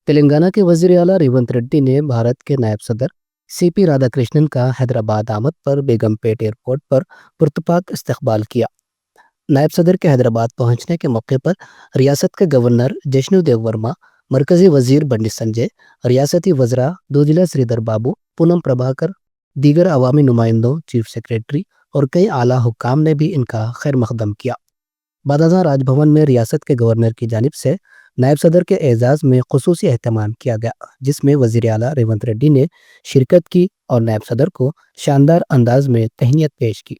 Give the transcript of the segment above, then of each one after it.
تلنگانہ کے وزیر اعلیٰ ریونت ریڈی نے بھارت کے نائب صدر سی پی رادھا کرشنن کا حیدرآباد آمد پر بیگم پیٹ ایئرپورٹ پر پرتپاک استقبال کیا۔ نائب صدر کے حیدرآباد پہنچنے کے موقع پر ریاست کے گورنر جشنو دیو ورما، مرکزی وزیر بنڈی سنجے، ریاستی وزراء دودھلا سری دھر بابو، پونم پربھاکر، دیگر عوامی نمائندوں، چیف سیکریٹری اور کئی اعلیٰ حکام نے بھی ان کا خیر مقدم کیا۔ بعد ازاں راج بھون میں ریاست کے گورنر کی جانب سے نائب صدر کے اعزاز میں خصوصی اہتمام کیا گیا، جس میں وزیر اعلیٰ ریونت ریڈی نے شرکت کی اور نائب صدر کو شاندار انداز میں تہنیت پیش کی۔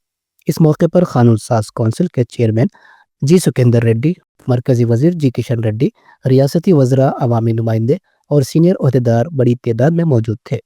اس موقع پر قانون ساز کونسل کے چیئرمین جی سکھیندر ریڈی، مرکزی وزیر جی کشن ریڈی، ریاستی وزراء، عوامی نمائندے اور سینئر عہدیدار بڑی تعداد میں موجود تھے۔